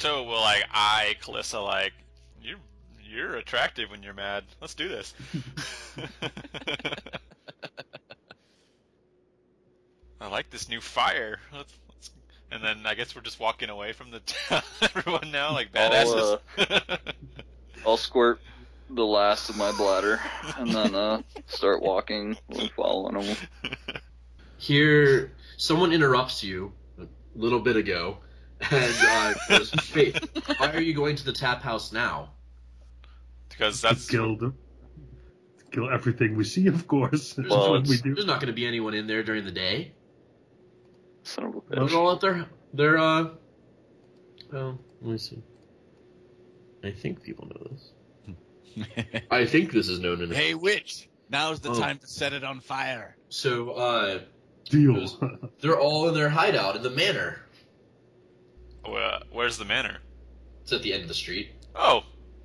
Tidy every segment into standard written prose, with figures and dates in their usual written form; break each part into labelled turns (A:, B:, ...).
A: Canto will like eye Kallista like, you're attractive when you're mad. Let's do this. I like this new fire. Let's and then I guess we're just walking away from the town. Everyone now, like badasses.
B: I'll squirt the last of my bladder and then start walking and following them.
C: Here, someone interrupts you a little bit ago, and goes, "Faith, why are you going to the tap house now?"
A: Because that's
D: to kill everything we see, of course. That's
B: Well,
D: what we do.
C: There's not going to be anyone in there during the day.
B: Son of a
C: They're
B: bitch.
C: all at their well, let me see. I think people know this. I think this is known in.
E: Hey, witch! Now's the time to set it on fire.
C: So,
D: Deal.
C: they're all in their hideout in the manor.
A: where's the manor?
C: It's at the end of the street.
A: Oh,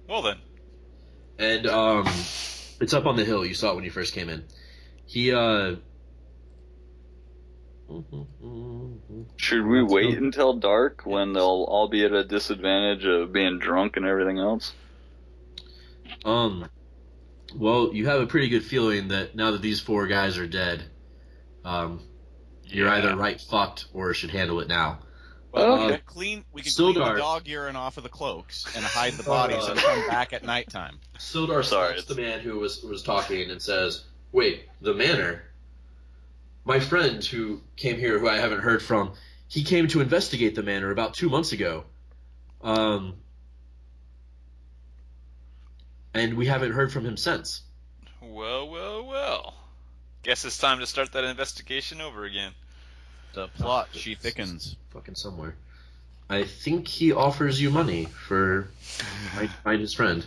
A: well then.
C: And, it's up on the hill. You saw it when you first came in. He,
B: Should we wait until dark when they'll all be at a disadvantage of being drunk and everything else?
C: Well, you have a pretty good feeling that now that these 4 guys are dead, you're either right fucked or should handle it now.
E: Well, we can clean the
C: Sildar.
E: dog urine off of the cloaks and hide the bodies and come back at nighttime.
C: Sildar stops the man who was talking and says, "Wait, the manor? My friend who came here, who I haven't heard from, he came to investigate the manor about 2 months ago. And we haven't heard from him since."
A: Well. Guess it's time to start that investigation over again.
E: The plot, she thickens.
C: Fucking somewhere. I think he offers you money for find his friend.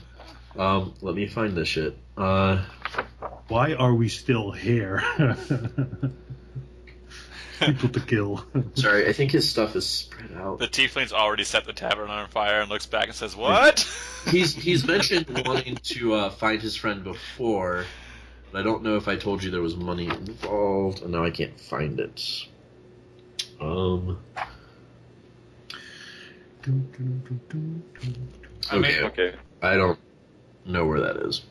C: Let me find this shit.
D: Why are we still here? People to kill.
C: Sorry, I think his stuff is spread out.
A: The tiefling's already set the tavern on fire and looks back and says, "What?"
C: He's mentioned wanting to find his friend before, but I don't know if I told you there was money involved, and now I can't find it. Okay. I don't know where that is.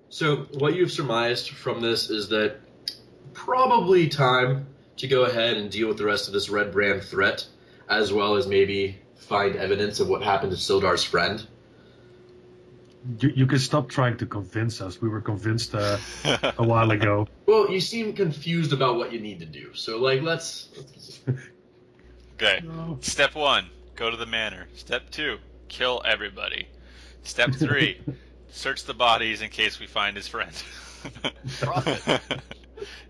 C: So, what you've surmised from this is that probably time to go ahead and deal with the rest of this Red Brand threat, as well as maybe find evidence of what happened to Sildar's friend.
D: You can stop trying to convince us. We were convinced a while ago.
C: Well, you seem confused about what you need to do, so, let's...
A: Okay.
D: No.
A: Step 1, go to the manor. Step 2, kill everybody. Step 3, search the bodies in case we find his friend.
E: Profit.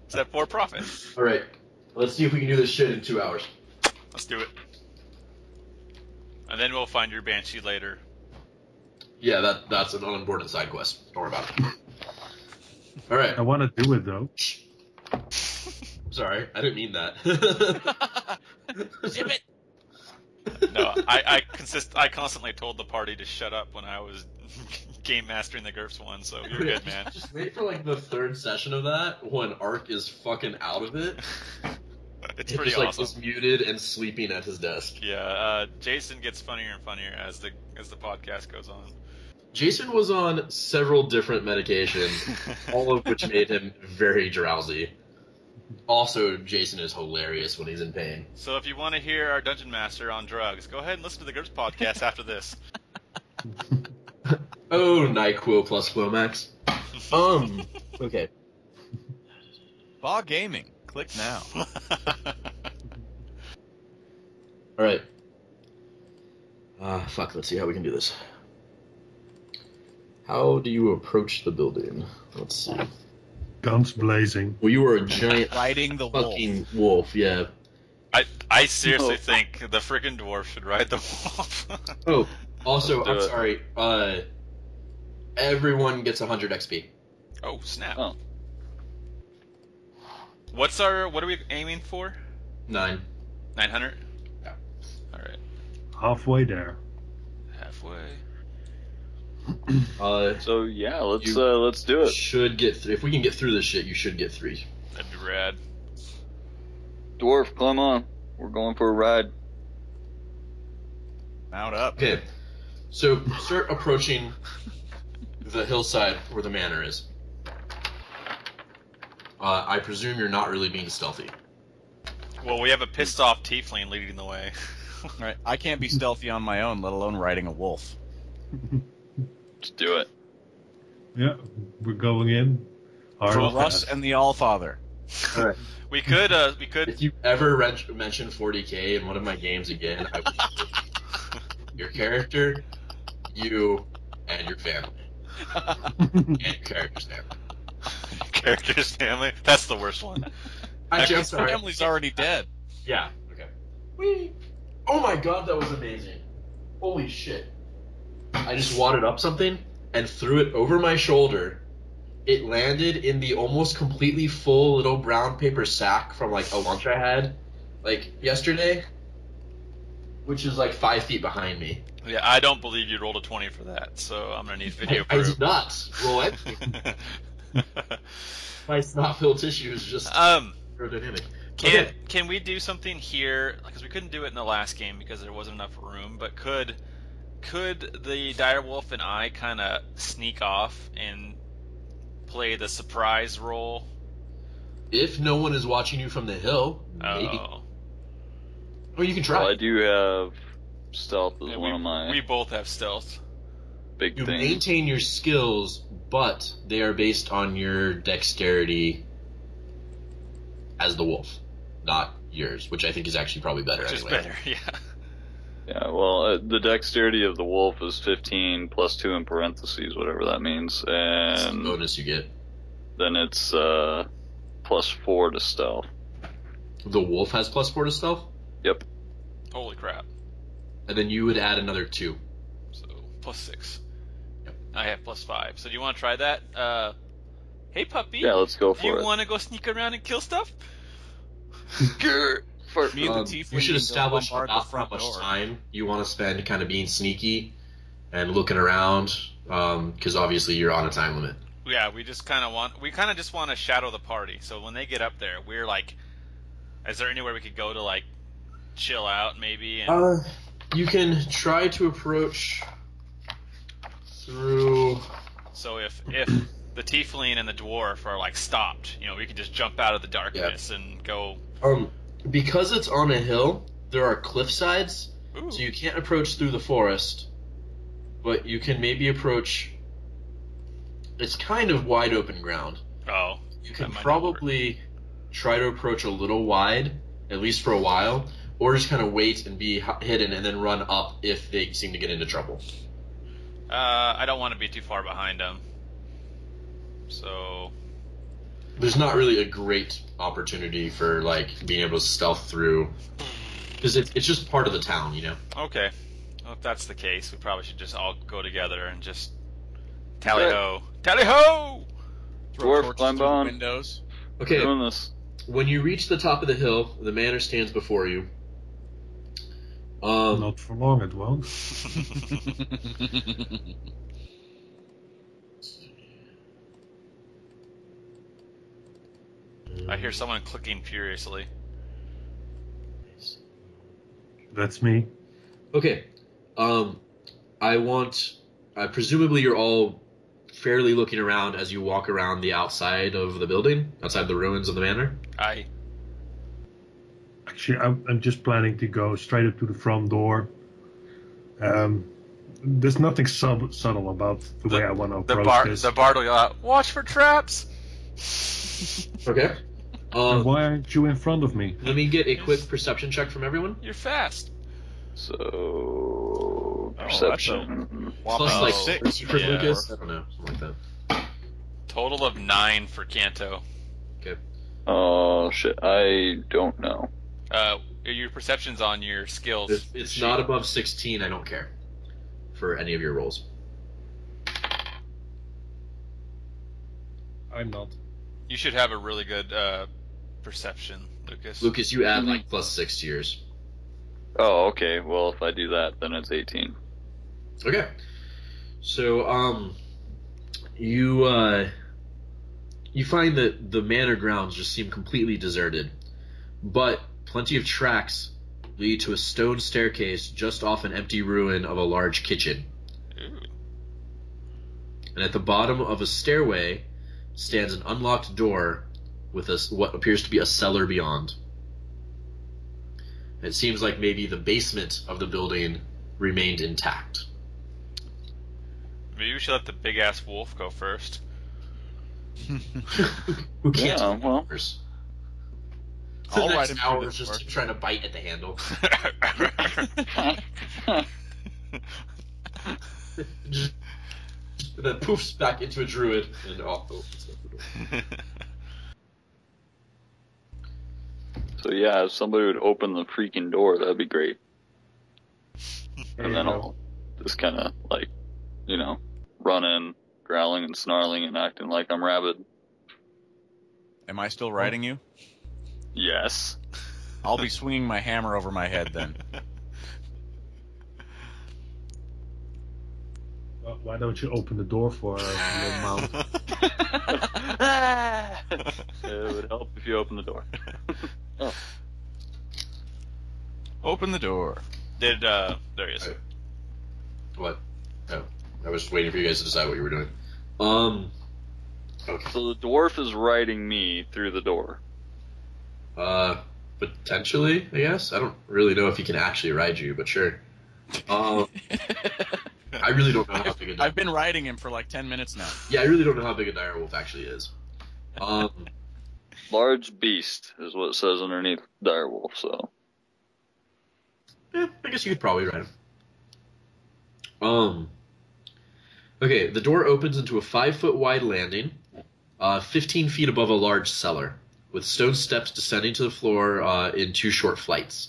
A: Step 4, profit.
C: Alright, let's see if we can do this shit in 2 hours.
A: Let's do it. And then we'll find your banshee later.
C: Yeah, that's an unimportant side quest. Don't worry about it. Alright.
D: I want to do it, though.
C: Sorry, I didn't mean that.
E: Zip it!
A: No, I constantly told the party to shut up when I was game mastering the GURPS one, so you're good, man.
C: Just wait for the 3rd session of that when Ark is fucking out of it.
A: It's
C: He
A: pretty
C: just,
A: awesome.
C: is muted and sleeping at his desk.
A: Yeah, Jason gets funnier and funnier as the podcast goes on.
C: Jason was on several different medications, all of which made him very drowsy. Also, Jason is hilarious when he's in pain.
A: So if you want to hear our Dungeon Master on drugs, go ahead and listen to the GURPS podcast after this.
C: Oh, NyQuil plus Flomax. Okay.
E: Bog Gaming. Click now.
C: Alright. Fuck, let's see how we can do this. How do you approach the building? Let's see.
D: Guns blazing.
C: Well, you were a giant
E: Riding the wolf.
C: fucking wolf, yeah.
A: I seriously think the frickin' dwarf should ride the wolf.
C: Oh, also, I'm
B: Do it.
C: sorry. Everyone gets 100 XP.
A: Oh, snap.
B: Oh.
A: What are we aiming for?
C: 9.
A: 900?
C: Yeah.
A: Alright.
D: Halfway there.
A: Halfway.
B: So yeah, let's do it.
C: Should get if we can get through this shit, you should get 3.
A: That'd be rad.
B: Dwarf, climb on. We're going for a ride.
E: Mount up.
C: Okay, so start approaching the hillside where the manor is. I presume you're not really being stealthy.
A: Well, we have a pissed off tiefling leading the way.
E: Right. I can't be stealthy on my own, let alone riding a wolf.
B: Just do it.
D: Yeah, we're going in. Hard
E: For
D: and
E: Russ
D: fast.
E: and the Allfather.
C: All right.
A: We could.
C: If you ever mention 40k in one of my games again, I will your character, you, and your family. And your character's family.
A: Character's family. That's the worst one.
C: Actually, I'm
E: His
C: sorry.
E: family's already dead.
C: Yeah. Okay. Whee! Oh my god, that was amazing. Holy shit. I just wadded up something and threw it over my shoulder. It landed in the almost completely full little brown paper sack from like a lunch I had like yesterday, which is like 5 feet behind me.
A: Yeah, I don't believe you rolled a 20 for that, so I'm gonna need video
C: I
A: proof.
C: did not roll anything. My snot-filled tissue is just aerodynamic.
A: Can we do something here? Because we couldn't do it in the last game because there wasn't enough room. But could the direwolf and I kind of sneak off and play the surprise role?
C: If no one is watching you from the hill, maybe.
A: Oh,
C: Or you can try.
B: Well, I do have stealth as
A: yeah,
B: one of my
A: we both have stealth.
B: big
C: You
B: things.
C: maintain your skills, but they are based on your dexterity as the wolf, not yours, which I think is actually probably better
A: Which is
C: anyway.
A: better, yeah.
B: Yeah, well, the dexterity of the wolf is 15 plus 2 in parentheses, whatever that means,
C: That's the
B: and
C: bonus you get.
B: then it's plus 4 to stealth.
C: The wolf has +4 to stealth,
B: Yep.
A: Holy crap.
C: and then you would add another 2.
A: So +6.
C: Yep.
A: I have +5. So do you want to try that? Hey puppy.
B: Yeah, let's go
A: Do
B: for
A: you
B: it.
A: want to go sneak around and kill stuff?
E: Me and the tiefling
C: you should
E: can go
C: establish
E: bombard the
C: about how
E: front
C: much
E: door.
C: time you want to spend kind of being sneaky and looking around, because obviously you're on a time limit.
A: Yeah, we just kind of just want to shadow the party. So when they get up there, we're like, is there anywhere we could go to like chill out maybe? And...
C: You can try to approach through.
A: So if the tiefling and the dwarf are like stopped, we can just jump out of the darkness and go.
C: Because it's on a hill, there are cliff sides,
A: Ooh.
C: so you can't approach through the forest, but you can maybe approach. It's kind of wide open ground.
A: Oh,
C: You
A: that
C: can
A: might not
C: probably try to approach a little wide, at least for a while, or just kind of wait and be hidden and then run up if they seem to get into trouble.
A: I don't want to be too far behind them. So
C: There's not really a great opportunity for like being able to stealth through, because it's just part of the town,
A: okay. Well, if that's the case, we probably should just all go together and just tally ho, tally ho.
E: Throw
B: Dwarf,
E: torches
B: climb
E: through the
B: on.
E: windows.
C: Okay,
B: Doing this.
C: when you reach the top of the hill, the manor stands before you.
D: Not for long, it won't.
A: I hear someone clicking furiously.
D: That's me.
C: Okay, presumably you're all fairly looking around as you walk around the outside of the building, outside the ruins of the manor.
D: Actually, I'm just planning to go straight up to the front door. There's nothing subtle about the way I want to approach this.
A: The bard will yell out, "Watch for traps!"
C: Okay.
D: And why aren't you in front of me?
C: Let me get a quick perception check from everyone.
A: You're fast.
B: So perception.
C: Plus
A: Oh,
C: like
E: 6
C: for
A: yeah.
C: Lucas. I don't know, something like that.
A: Total of 9 for Canto.
C: Okay.
B: Oh shit, I don't know.
A: Your perception's on your skills.
C: It's
A: sheet.
C: not above 16. I don't care for any of your rolls.
D: I'm not.
A: You should have a really good perception, Lucas.
C: Lucas, you add like plus 6 to yours.
B: Oh, okay. Well, if I do that, then it's 18.
C: Okay. So, you find that the manor grounds just seem completely deserted, but plenty of tracks lead to a stone staircase just off an empty ruin of a large kitchen.
A: Ooh.
C: And at the bottom of a stairway stands an unlocked door with what appears to be a cellar beyond. It seems like maybe the basement of the building remained intact.
A: Maybe we should let the big ass wolf go first.
C: Who can't?
B: Yeah, well.
C: The
E: I'll ride
C: next
E: him
C: hour
E: through
C: is
E: the
C: just
E: door.
C: him trying to bite at the handle. And then poofs back into a druid and off opens up the door.
B: So yeah, if somebody would open the freaking door, that'd be great. And then I'll just kind of like, run in, growling and snarling and acting like I'm rabid.
E: Am I still riding you?
B: Yes.
E: I'll be swinging my hammer over my head then.
D: Well, why don't you open the door for your mount?
B: It would help if you open the door. Oh.
E: Open the door.
A: There he is.
C: What? Oh, I was waiting for you guys to decide what you were doing. Okay.
B: So the dwarf is riding me through the door.
C: Potentially, I guess. I don't really know if he can actually ride you, but sure. I really don't know how big a
E: I've been riding him for like 10 minutes now.
C: I really don't know how big a direwolf actually is.
B: Large beast is what it says underneath direwolf, so.
C: I guess you could probably ride him. Okay, the door opens into a 5-foot wide landing, 15 feet above a large cellar, with stone steps descending to the floor in 2 short flights.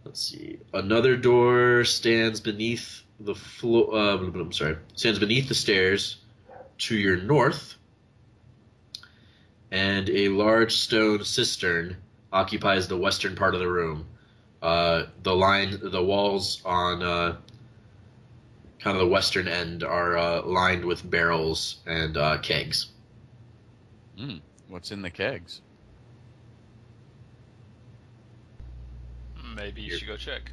C: Let's see. Another door stands beneath the stands beneath the stairs to your north, and a large stone cistern occupies the western part of the room. The walls on kind of the western end are lined with barrels and kegs.
E: What's in the kegs?
A: Maybe you should go check.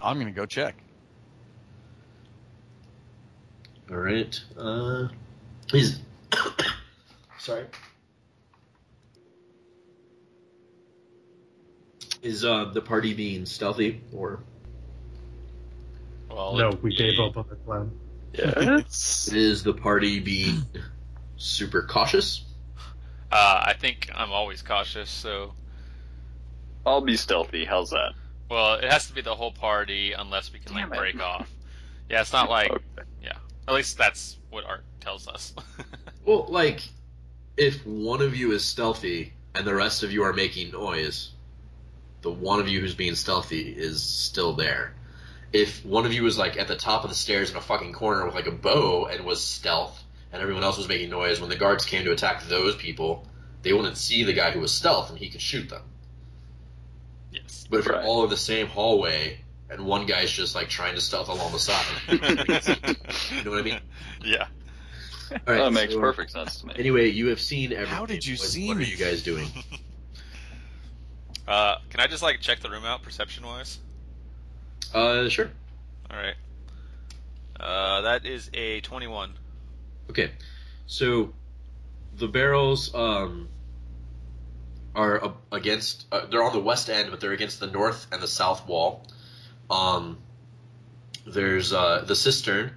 E: I'm gonna go check.
C: All right. Is sorry. Is the party being stealthy or?
A: Well,
D: No, we gave up on the plan.
B: Yes.
C: Is the party being super cautious?
A: I think I'm always cautious, so.
B: I'll be stealthy. How's that?
A: Well, it has to be the whole party unless we can
B: Damn it.
A: break off. Yeah, it's not like.
B: Okay.
A: Yeah, at least that's what art tells us.
C: Well, like, if one of you is stealthy and the rest of you are making noise, the one of you who's being stealthy is still there. If one of you was like at the top of the stairs in a fucking corner with like a bow and was stealth, and everyone else was making noise, when the guards came to attack those people, they wouldn't see the guy who was stealth and he could shoot them.
A: Yes.
C: But if you're
B: Right.
C: all in the same hallway and one guy's just like trying to stealth along the side, you know what I mean?
A: Yeah.
C: All right,
B: That makes
C: so,
B: perfect sense to me.
C: Anyway, you have seen everything.
E: How did you see
C: What are
E: me?
C: you guys doing?
A: Can I just like check the room out perception wise?
C: Sure.
A: All right. That is a 21.
C: Okay, so the barrels are against. They're on the west end, but they're against the north and the south wall. There's the cistern.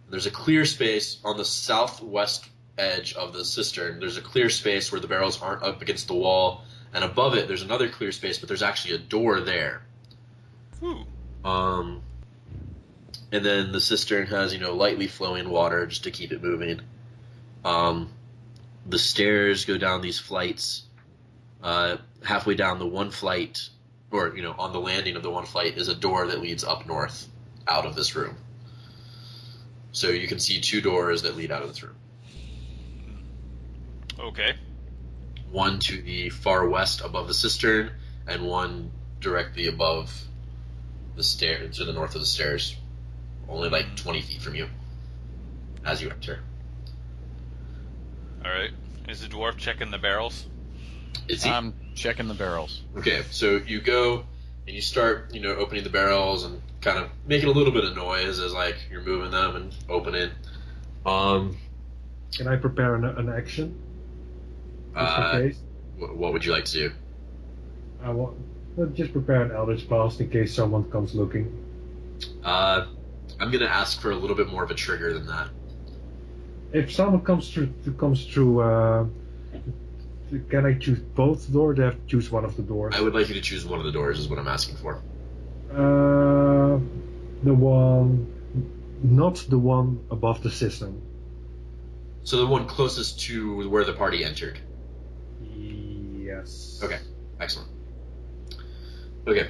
C: There's a clear space on the southwest edge of the cistern. There's a clear space where the barrels aren't up against the wall, and above it there's another clear space, but there's actually a door there.
A: Ooh.
C: And then the cistern has, lightly flowing water just to keep it moving. The stairs go down these flights. Halfway down the one flight, or, on the landing of the one flight, is a door that leads up north out of this room. So you can see 2 doors that lead out of this room.
A: Okay.
C: One to the far west above the cistern, and one directly above the stair, to the north of the stairs. Only like 20 feet from you as you enter.
A: All right. Is the dwarf checking the barrels?
C: Is he?
E: I'm checking the barrels.
C: Okay, so you go and you start, opening the barrels and kind of making a little bit of noise as like you're moving them and opening.
D: Can I prepare an action? Just in case?
C: What would you like to do?
D: I want just prepare an Eldritch Blast in case someone comes looking.
C: I'm going to ask for a little bit more of a trigger than that.
D: If someone comes through, can I choose both doors? Or do I have to choose one of the doors?
C: I would like you to choose one of the doors, is what I'm asking for.
D: The one, not the one above the cistern.
C: So the one closest to where the party entered.
D: Yes.
C: Okay, excellent. Okay,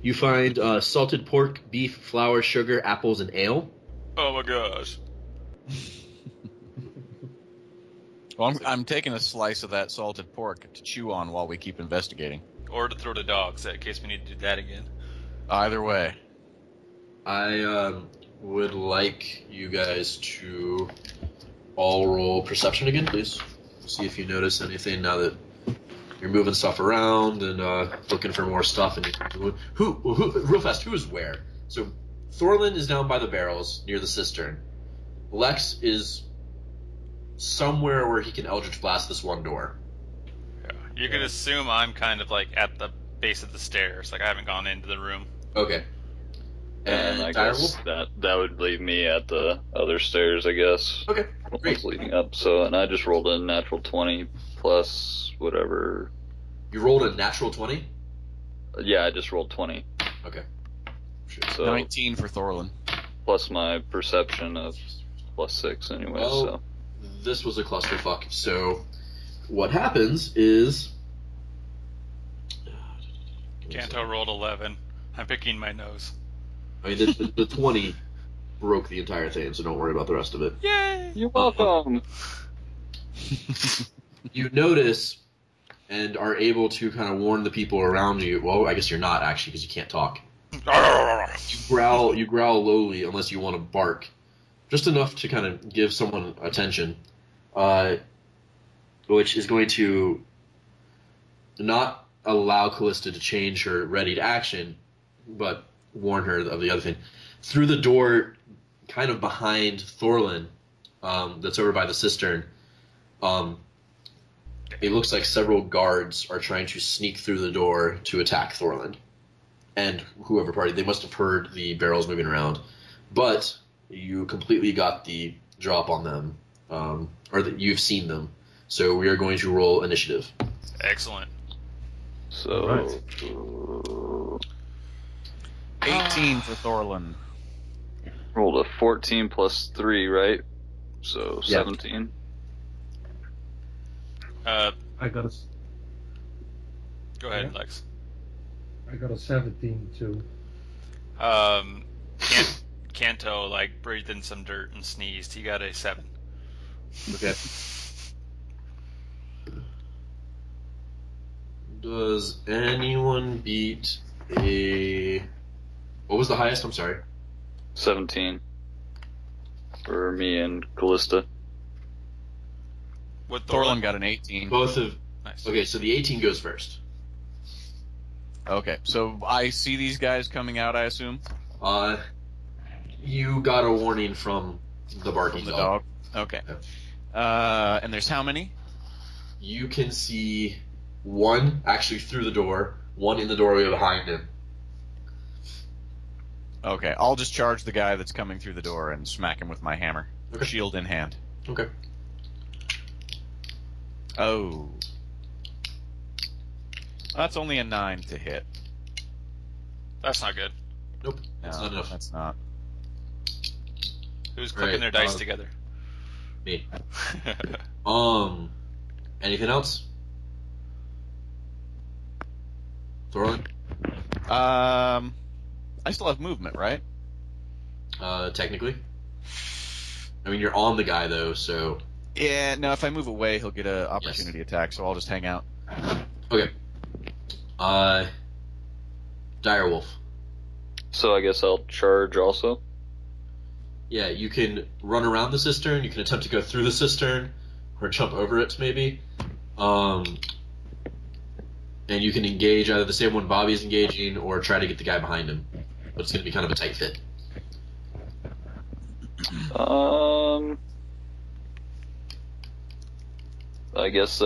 C: you find salted pork, beef, flour, sugar, apples, and ale.
A: Oh my gosh.
E: Well, I'm taking a slice of that salted pork to chew on while we keep investigating.
A: Or to throw to dogs, in case we need to do that again.
E: Either way.
C: I would like you guys to all roll perception again, please. See if you notice anything now that you're moving stuff around and looking for more stuff. And who real fast, who is where? So Thorlan is down by the barrels near the cistern. Lex is somewhere where he can Eldritch Blast this one door.
A: Yeah. You could assume I'm kind of like at the base of the stairs, like I haven't gone into the room.
C: Okay.
B: And I guess that would leave me at the other stairs, I guess.
C: Okay, great.
B: What's leading up. So, and I just rolled a natural 20 plus whatever.
C: You rolled a natural 20?
B: Yeah, I just rolled 20.
C: Okay.
B: So
E: 19 for Thorlan.
B: plus my perception of plus 6 anyway.
C: Well,
B: so
C: this was a clusterfuck. So what happens is...
A: Canto rolled 11. I'm picking my nose.
C: I mean, the 20 broke the entire thing, so don't worry about the rest of it.
A: Yay!
B: you're welcome.
C: You notice and are able to kind of warn the people around you. Well, I guess you're not, actually, because you can't talk. You growl lowly unless you want to bark. Just enough to kind of give someone attention. Which is going to not allow Kallista to change her ready to action, but warn her of the other thing. Through the door, kind of behind Thorlan, that's over by the cistern, it looks like several guards are trying to sneak through the door to attack Thorlan. And whoever party, they must have heard the barrels moving around. But you completely got the drop on them, or that you've seen them. So we are going to roll initiative.
A: Excellent.
B: So
D: Right.
E: 18 for Thorlan.
B: rolled a 14 plus 3, right? So
C: Yeah.
B: 17.
D: I got a,
A: Go ahead,
D: Yeah.
A: Lex.
D: I got a 17 too.
A: Canto like breathed in some dirt and sneezed. He got a 7.
C: Okay. Does anyone beat a... What was the highest? I'm sorry.
B: 17 for me and Kallista.
A: What
E: Thorlan got an 18.
C: Both of...
A: Nice.
C: Okay, so the 18 goes first.
E: Okay, so I see these guys coming out, I assume?
C: You got a warning from the barking
E: From the
C: dog.
E: dog? Okay. And there's how many?
C: You can see one actually through the door, one in the doorway behind him.
E: Okay, I'll just charge the guy that's coming through the door and smack him with my hammer.
C: Okay.
E: Shield in hand.
C: Okay.
E: Oh. That's only a 9 to hit.
A: That's not good.
C: Nope,
E: No,
C: that's not enough.
E: that's not.
A: Who's clicking
C: Right,
A: their dice together?
C: Me. Anything else? Thorlan?
E: I still have movement, right?
C: Technically. I mean, you're on the guy, though, so...
E: Yeah, no, if I move away, he'll get an opportunity attack, so I'll just hang out.
C: Okay. Direwolf.
B: So I guess I'll charge also.
C: Yeah, you can run around the cistern, you can attempt to go through the cistern, or jump over it, maybe. and you can engage either the same one Bobby's engaging or try to get the guy behind him. But it's going to be kind of a tight fit.
B: I guess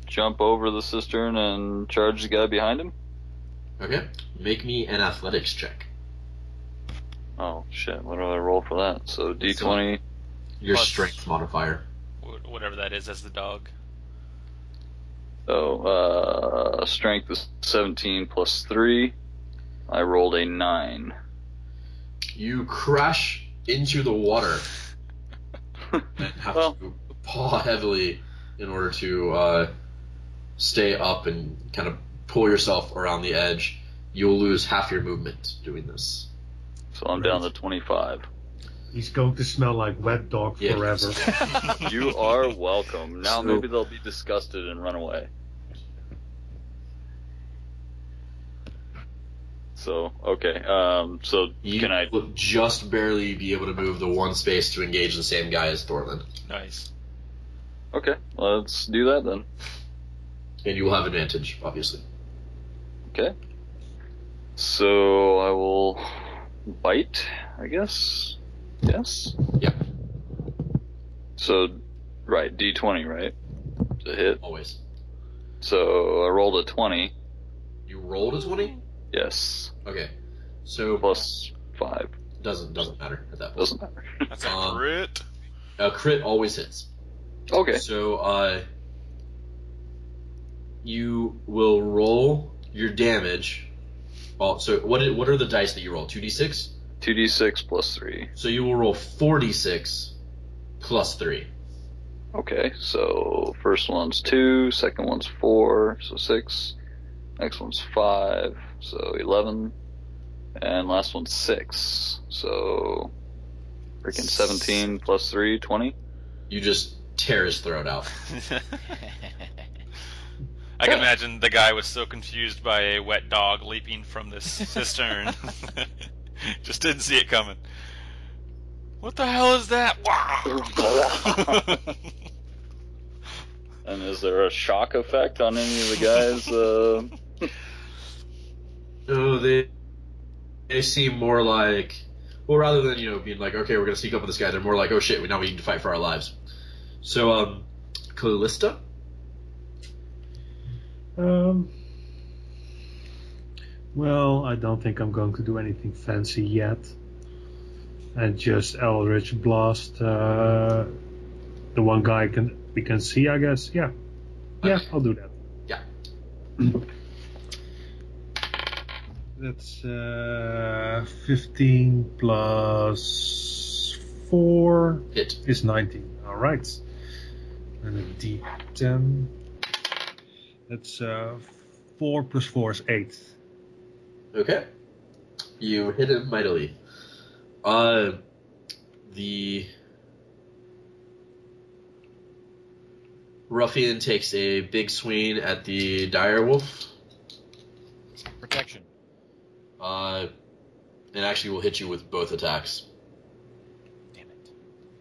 B: jump over the cistern and charge the guy behind him.
C: Okay. Make me an athletics check.
B: Oh shit! What do I roll for that? So D20.
C: Your
A: Plus-
C: strength modifier.
A: Whatever that is as the dog.
B: So strength is 17 plus 3. I rolled a 9.
C: You crash into the water and have to paw heavily in order to stay up and kind of pull yourself around the edge. You'll lose half your movement doing this.
B: So I'm down to 25.
D: He's going to smell like wet dog
C: Yeah.
D: forever.
B: You are welcome. Now
C: So-
B: maybe they'll be disgusted and run away. So, okay. So
C: You
B: can I...
C: will just barely be able to move the one space to engage the same guy as Thorlan.
A: Nice.
B: Okay, let's do that then.
C: And you will have advantage, obviously.
B: Okay. So I will bite, I guess. Yes?
C: Yeah,
B: So, right, D20, right? To hit.
C: always.
B: So I rolled a 20.
C: You rolled a 20?
B: Yes.
C: Okay. So
B: Plus 5.
C: doesn't matter at that point.
B: Doesn't matter.
A: That's a
C: Um,
A: crit.
C: A crit always hits.
B: Okay.
C: So you will roll your damage. So what are the dice that you roll? 2d6?
B: 2d6 plus 3.
C: So you will roll 4d6 plus 3.
B: Okay, so first one's 2, second one's 4, so 6. Next one's 5, so 11. And last one's 6, so freaking 17 plus 3, 20.
C: You just tear his throat out.
A: I can imagine the guy was so confused by a wet dog leaping from this cistern. Just didn't see it coming. What the hell is that?
B: And is there a shock effect on any of the guys?
C: No, they seem more like, well, rather than being like, okay, we're gonna sneak up on this guy, they're more like, oh shit, now we need to fight for our lives. So Kallista.
D: Well, I don't think I'm going to do anything fancy yet. And just Eldritch Blast the one guy we can see, I guess. Yeah. Yeah,
C: Okay.
D: I'll do that.
C: Yeah.
D: That's 15 plus 4
C: Hit.
D: is 19. Alright. And a D10. That's 4 plus 4 is 8.
C: Okay. You hit him mightily. The ruffian takes a big swing at the direwolf.
E: Protection.
C: And actually will hit you with both attacks.
E: Damn it.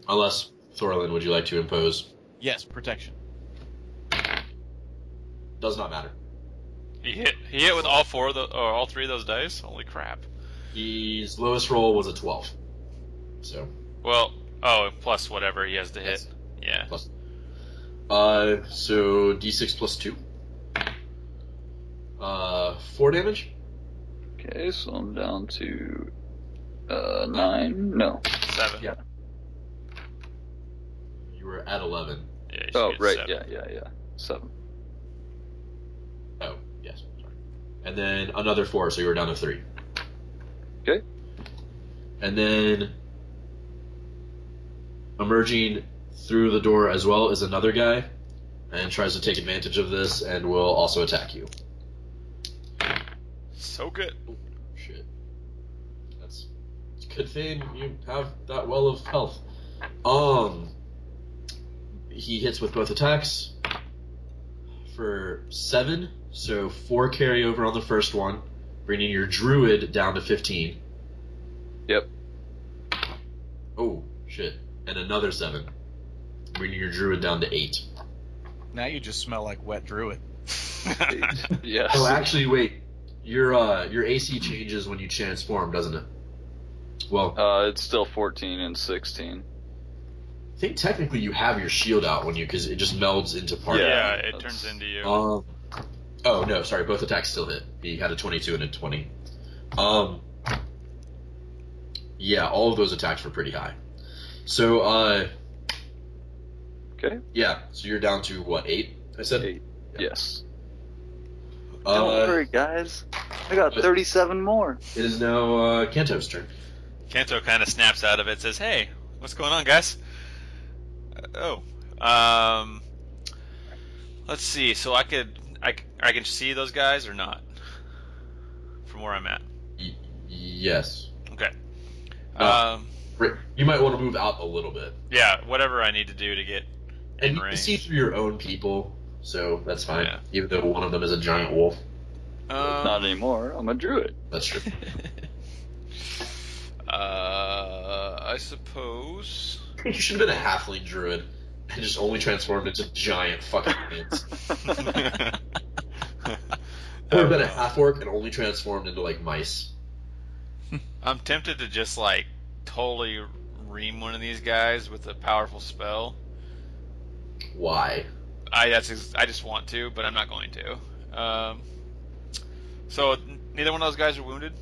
C: Unless, Thorlan, would you like to impose?
E: Yes, protection.
C: Does not matter.
A: He hit with all all three of those dice. Holy crap!
C: His lowest roll was a 12. So,
A: Well, plus whatever he has to hit. Yeah.
C: plus. So d6 plus 2. 4 damage.
B: Okay, so I'm down to 9. No.
A: 7.
C: Yeah. You were at 11.
A: Yeah, you
B: Oh,
A: should get
B: right.
A: 7.
B: Yeah. 7.
C: Oh, yes. Sorry. And then another 4, so you were down to 3.
B: Okay.
C: And then emerging through the door as well is another guy, and tries to take advantage of this and will also attack you.
A: So good.
C: Oh, shit. It's a good thing you have that well of health. He hits with both attacks for 7, so 4 carry over on the first one, bringing your druid down to 15.
B: Yep.
C: Oh, shit. And another 7, bringing your druid down to 8.
E: Now you just smell like wet druid.
B: Yes.
C: Oh, actually, wait. Your AC changes when you transform, doesn't it? Well,
B: It's still 14 and 16.
C: I think technically you have your shield out when because it just melds into part.
A: Yeah,
B: Yeah,
A: it turns into you.
C: Oh no, sorry, both attacks still hit. He had a 22 and a 20. Yeah, all of those attacks were pretty high. So,
B: Okay.
C: yeah, so you're down to what, 8? I said
B: 8.
C: Yeah.
B: Yes. Don't worry, guys. I got 37 more.
C: It is now Canto's turn.
A: Canto kind of snaps out of it, says, "Hey, what's going on, guys?" Let's see. So I can see those guys or not from where I'm at.
C: Yes.
A: Okay.
C: You might want to move out a little bit.
A: Yeah, whatever I need to do to get
C: And
A: in
C: you can
A: range.
C: see through your own people, so that's fine.
A: Yeah.
C: Even though one of them is a giant wolf.
B: Not anymore. I'm a druid.
C: That's true.
A: I suppose.
C: You should have been a halfling druid and just only transformed into giant fucking ants. Or been a half orc and only transformed into like mice.
A: I'm tempted to just like totally ream one of these guys with a powerful spell.
C: Why?
A: I just want to, but I'm not going to. So neither one of those guys are wounded.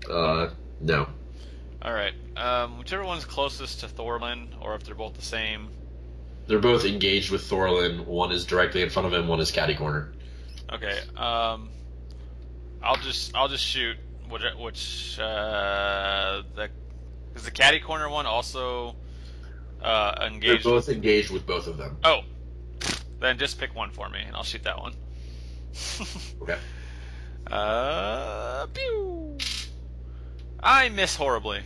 C: No.
A: All right. Whichever one's closest to Thorlan, or if they're both the same.
C: They're both engaged with Thorlan. One is directly in front of him. One is catty corner.
A: Okay. I'll just shoot which is the catty corner one also engaged?
C: They're both engaged with both of them.
A: Oh, then just pick one for me, and I'll shoot that one.
C: Okay.
A: Pew! I miss horribly.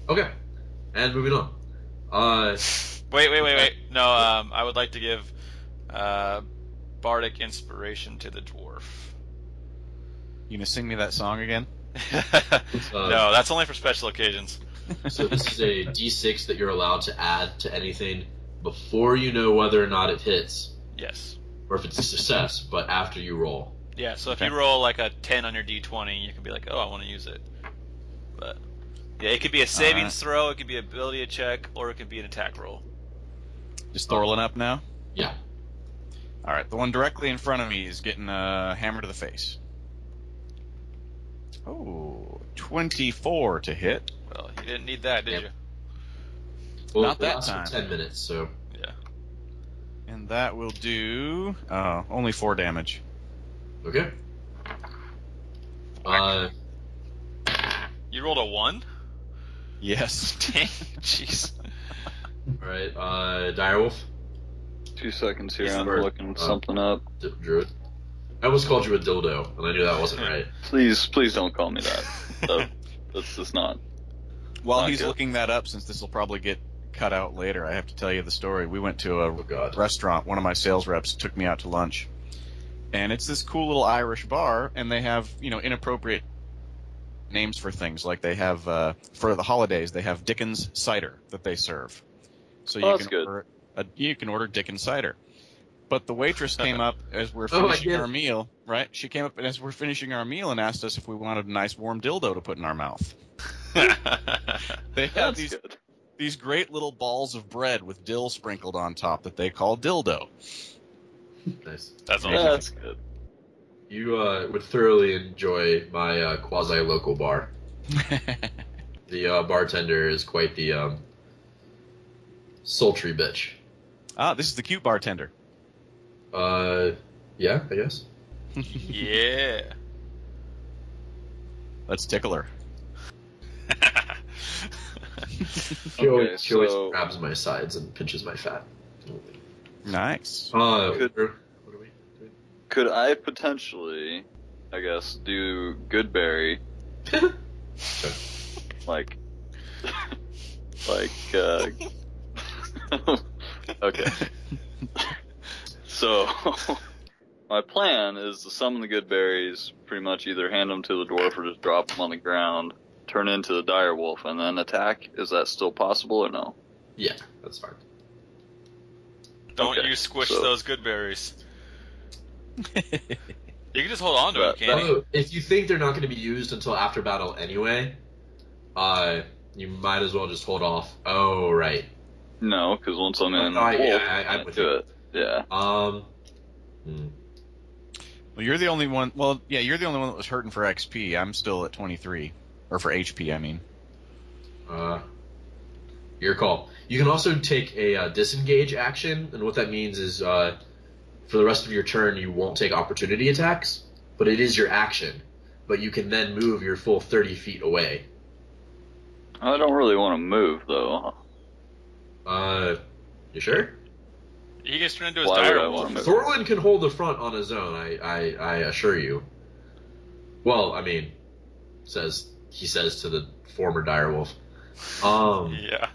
C: Okay. And moving on.
A: Wait. No, I would like to give bardic inspiration to the dwarf.
E: You gonna sing me that song again?
A: No, that's only for special occasions.
C: So this is a D6 that you're allowed to add to anything before you know whether or not it hits,
A: Yes.
C: or if it's a success, but after you roll.
A: Yeah, so if
E: Okay.
A: you roll like a 10 on your d20, you can be like, oh, I want to use it. But yeah, it could be a savings throw, it could be an ability check, or it could be an attack roll.
E: Just Thorlan up now?
C: Yeah.
E: Alright, the one directly in front of me is getting a hammer to the face. Oh, 24 to hit.
A: Well, you didn't need that, did
C: Yep.
A: you?
C: Well,
E: Not
C: it
E: that
C: lasts for
E: time.
C: 10 minutes, so.
A: Yeah.
E: And that will do only 4 damage.
C: Okay.
A: You rolled a 1?
E: Yes.
A: Dang, jeez.
C: Alright, Direwolf,
B: 2 seconds here.
C: Yes,
B: I'm
C: sir.
B: looking something up.
C: Druid. I almost called you a dildo, and I knew that wasn't right.
B: Please don't call me that. That's just not.
E: While
B: Not
E: he's
B: good.
E: looking that up, since this will probably get cut out later, I have to tell you the story. We went to a
C: Oh god.
E: restaurant. One of my sales reps took me out to lunch. And it's this cool little Irish bar, and they have, inappropriate names for things. Like they have, for the holidays, they have Dickens cider that they serve. So you
B: that's
E: can
B: good.
E: order you can order Dickens cider. But the waitress came up as we're
C: Oh, I
E: finishing
C: get
E: our
C: it.
E: meal, right? She came up as we're finishing our meal and asked us if we wanted a nice warm dildo to put in our mouth. They have
B: That's good.
E: these great little balls of bread with dill sprinkled on top that they call dildo.
C: Nice.
A: That's awesome.
B: That's good.
C: You would thoroughly enjoy my quasi-local bar. The bartender is quite the sultry bitch.
E: This is the cute bartender.
C: Yeah, I guess.
A: Yeah.
E: Let's tickle her.
C: She always
B: so-
C: grabs my sides and pinches my fat.
E: Nice.
B: Good.
C: What are we doing?
B: Could I potentially, I guess, do Goodberry, like, okay. So, my plan is to summon the good berries, pretty much either hand them to the dwarf or just drop them on the ground, turn into the dire wolf, and then attack. Is that still possible or no?
C: Yeah, that's fine.
A: Don't
B: Okay,
A: you squish
B: so-
A: those good berries. You can just hold on to it, can't you?
C: If you think they're not going to be used until after battle anyway, you might as well just hold off. Oh, right.
B: No, because once I'm in,
C: I'm with you.
B: it. Yeah.
E: Well, you're the only one. Well, yeah, you're the only one that was hurting for XP. I'm still at 23, or for HP, I mean.
C: Your call. You can also take a disengage action, and what that means is for the rest of your turn, you won't take opportunity attacks, but it is your action. But you can then move your full 30 feet away.
B: I don't really want to move, though.
C: You sure?
A: He gets turned into his
B: Why would I
A: dire
B: want
A: wolf.
B: to move?
C: Thorlan can hold the front on his own, I assure you. Well, I mean, he says to the former direwolf.
A: Yeah.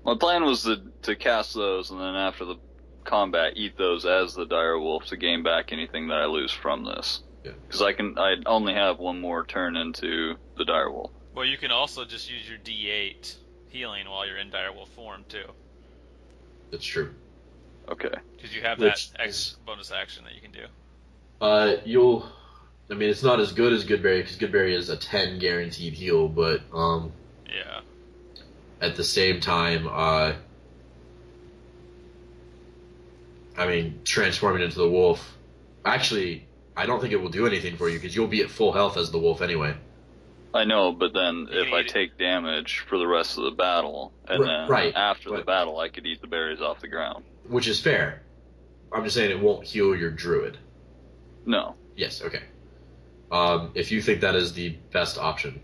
B: My plan was to cast those, and then after the combat, eat those as the dire wolf to gain back anything that I lose from this. Because I only have one more turn into the dire wolf.
A: Well, you can also just use your D8 healing while you're in dire wolf form too.
C: That's true.
B: Okay.
A: Because you have
C: Which
A: that bonus action that you can do.
C: I mean, it's not as good as Goodberry, because Goodberry is a 10 guaranteed heal, but,
A: Yeah.
C: at the same time, I mean, transforming into the wolf, actually, I don't think it will do anything for you, because you'll be at full health as the wolf anyway.
B: I know, but then if I take damage for the rest of the battle, and then after the battle, I could eat the berries off the ground.
C: Which is fair. I'm just saying it won't heal your druid.
B: No.
C: Yes, okay. If you think that is the best option.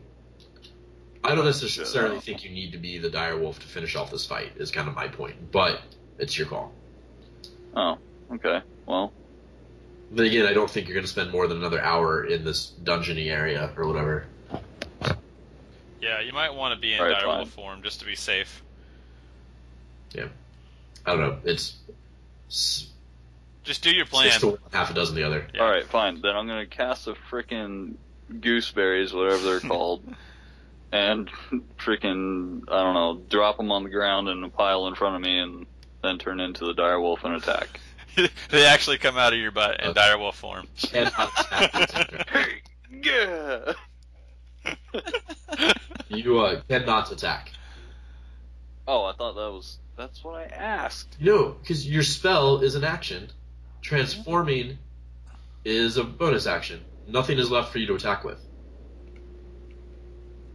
C: I don't necessarily think you need to be the dire wolf to finish off this fight, is kind of my point. But it's your call.
B: Oh, okay. Well.
C: But again, I don't think you're going to spend more than another hour in this dungeony area or whatever.
A: Yeah, you might want to be in dire wolf form just to be safe.
C: Yeah. I don't know. It's
A: just do your plan.
C: 6 to 1, half a dozen the other.
B: Yeah. Alright, fine. Then I'm going to cast the frickin' gooseberries, whatever they're called, and frickin', I don't know, drop them on the ground in a pile in front of me, and then turn into the dire wolf and attack.
A: They actually come out of your butt in dire wolf form.
C: And
B: Hey, yeah!
C: You cannot attack.
B: Oh, I thought that's what I asked.
C: No, because your spell is an action. Transforming is a bonus action. Nothing is left for you to attack with.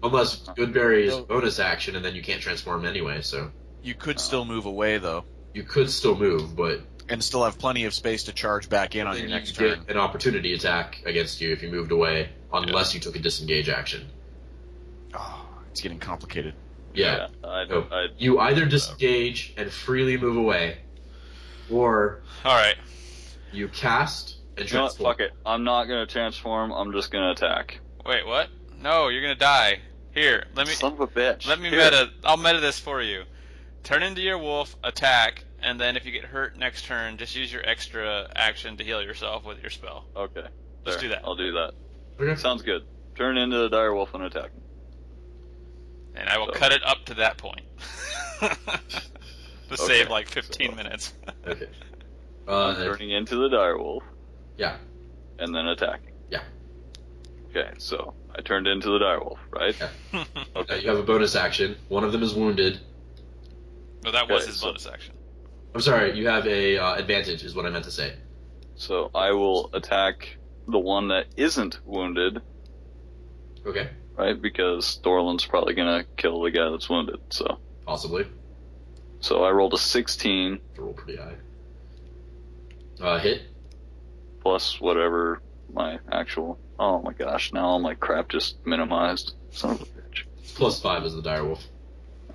C: Unless Goodberry is a bonus action, and then you can't transform anyway, so...
E: You could still move away, though.
C: You could still move, but...
E: And still have plenty of space to charge back in on your next
C: turn.
E: turn.
C: Get an opportunity attack against you if you moved away, unless you took a disengage action.
E: Oh, it's getting complicated.
C: Yeah. You either disengage and freely move away, or...
A: Alright.
C: You cast and transform.
B: Fuck it. I'm not going to transform, I'm just going to attack.
A: Wait, what? No, you're going to die. Here, let me...
B: Son of a bitch.
A: Let me I'll meta this for you. Turn into your wolf, attack, and then if you get hurt next turn, just use your extra action to heal yourself with your spell.
B: Okay.
A: Just do that.
B: I'll do that.
C: Okay.
B: Sounds good. Turn into the dire wolf and attack.
A: And I will cut it up to that point. To save like 15 minutes.
C: Okay.
B: Turning into the dire wolf.
C: Yeah.
B: And then attacking.
C: Yeah.
B: Okay, so I turned into the dire wolf, right?
C: Yeah. Okay, you have a bonus action. One of them is wounded.
A: No, that was his bonus action.
C: I'm sorry, you have a advantage, is what I meant to say.
B: So I will attack the one that isn't wounded.
C: Okay.
B: Right, because Thorlan's probably gonna kill the guy that's wounded, so.
C: Possibly.
B: So I rolled a 16.
C: Roll pretty high. Hit.
B: Plus whatever my actual... Oh my gosh, now all my crap just minimized. Son of a bitch.
C: Plus 5 is the direwolf.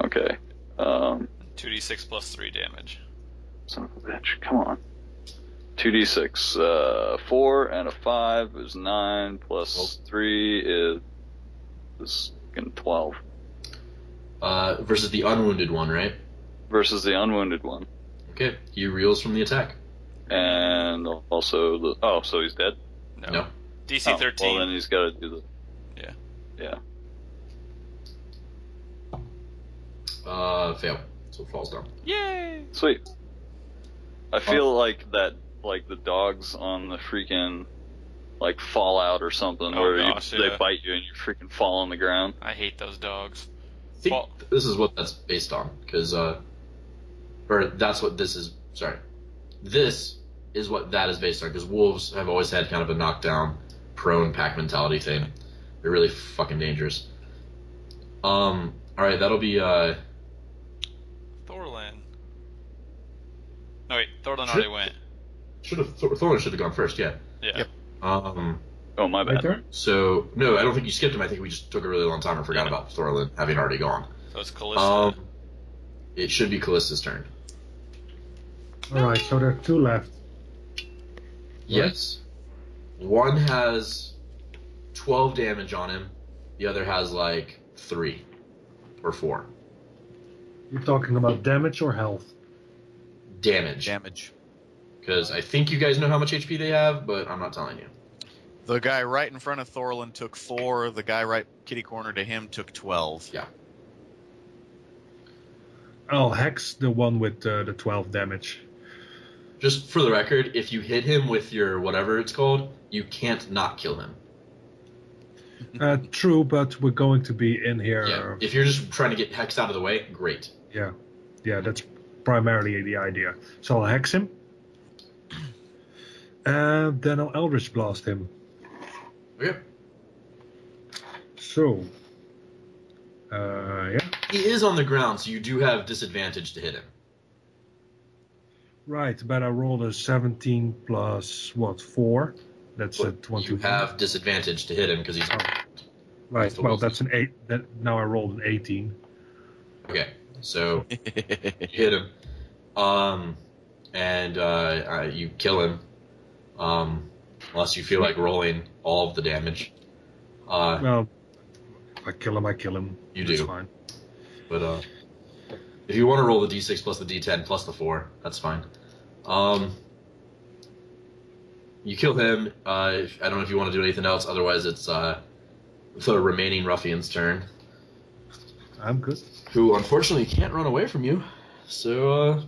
B: Okay.
A: 2d6 plus 3 damage.
B: Son of a bitch, come on. 2d6, 4 and a 5 is 9, plus 3 is 12.
C: Versus the unwounded one, right?
B: Versus the unwounded one.
C: Okay, he reels from the attack.
B: And also the... Oh, so he's dead?
C: No.
A: DC 13.
B: Well, then he's got to do the...
A: Yeah.
C: Fail. So it falls down.
A: Yay!
B: Sweet. I feel like that like the dogs on the freaking like Fallout or something,
A: Oh,
B: where
A: gosh,
B: they
A: yeah.
B: bite you and you freaking fall on the ground.
A: I hate those dogs.
C: I think this is what that's based on, because or that's what this is. Sorry, this is what that is based on, because wolves have always had kind of a knockdown, prone pack mentality thing. They're really fucking dangerous. All right, that'll be
A: Thorlan. No wait, Thorlan already went.
C: Thorlan should have gone first. Yeah.
A: Yeah.
E: Yep.
B: Oh, my
D: My
B: bad.
D: turn?
C: So no, I don't think you skipped him. I think we just took a really long time and forgot about Thorlan having already gone.
A: So it's Kallista.
C: It should be Callista's turn.
D: Alright, so there are 2 left.
C: Yes. One has 12 damage on him. The other has like 3 or 4
D: You're talking about damage or health?
C: damage.
E: Damage.
C: Because I think you guys know how much HP they have, but I'm not telling you.
E: The guy right in front of Thorlan took 4. The guy right kitty corner to him took 12.
C: Yeah.
D: I'll hex the one with the 12 damage.
C: Just for the record, if you hit him with your whatever it's called, you can't not kill him.
D: True, but we're going to be in here.
C: Yeah. If you're just trying to get Hex out of the way, great.
D: Yeah, that's primarily the idea. So I'll hex him. And then I'll Eldritch Blast him.
C: Okay.
D: So, yeah.
C: He is on the ground, so you do have disadvantage to hit him.
D: Right, but I rolled a 17 plus, 4? That's a
C: But
D: 20.
C: you have disadvantage to hit him because he's on.
D: Right, well, that's an 8. Now I rolled an 18.
C: Okay, so you hit him, and you kill him, unless you feel like rolling all of the damage.
D: Well, if I kill him.
C: You
D: That's
C: do.
D: fine.
C: But if you want to roll the d6 plus the d10 plus the 4, that's fine. You kill him. I don't know if you want to do anything else. Otherwise, it's the remaining ruffian's turn,
D: I'm good.
C: who unfortunately can't run away from you. So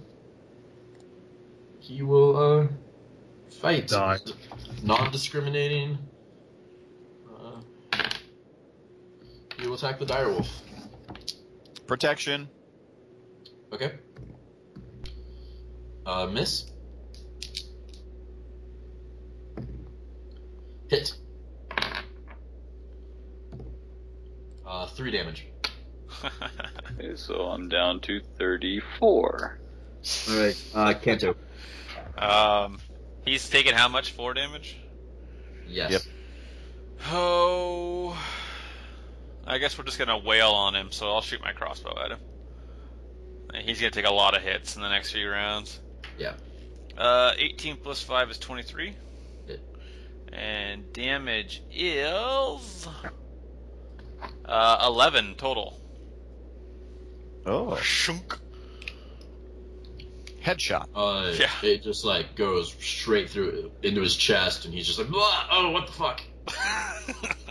C: he will fight.
D: Die.
C: Non-discriminating. He will attack the direwolf.
E: Protection.
C: Okay. Miss. Hit. 3 damage.
B: Okay, so I'm down to 34.
C: Alright, Canto.
A: He's taking how much? 4 damage?
C: Yes.
E: Yep.
A: Oh, I guess we're just gonna wail on him. So I'll shoot my crossbow at him. And he's gonna take a lot of hits in the next few rounds.
C: Yeah.
A: 18 plus 5 is 23.
C: Hit.
A: And damage is 11 total.
E: Oh.
A: Shunk.
E: Headshot.
A: Yeah.
C: It just like goes straight through into his chest, and he's just like, "Blah! Oh, what the fuck?"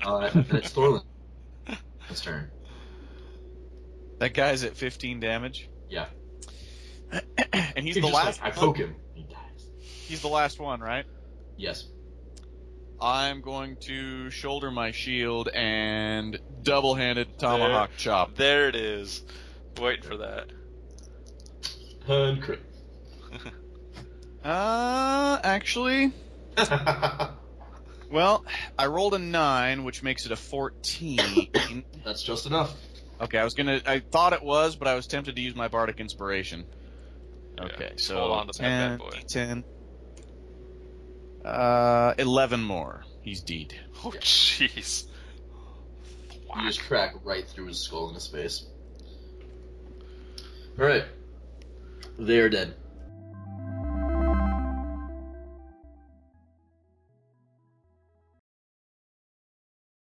C: And it's Thorlan. His turn.
E: That guy's at 15 damage.
C: Yeah.
E: And he's
C: He's
E: the
C: just
E: last
C: like, I
E: one.
C: poke him. He dies.
E: He's the last one, right?
C: Yes.
E: I'm going to shoulder my shield and double-handed tomahawk chop.
A: There it is. Waiting for that.
C: And crit.
E: Actually, well, I rolled a 9, which makes it a 14.
C: That's just enough.
E: Okay, I thought it was, but I was tempted to use my bardic inspiration. Okay,
A: Yeah,
E: so
A: hold on to that bad boy.
E: 10. 11 more. He's dead.
A: Oh, jeez.
C: You just crack right through his skull and his face. Alright. They are dead.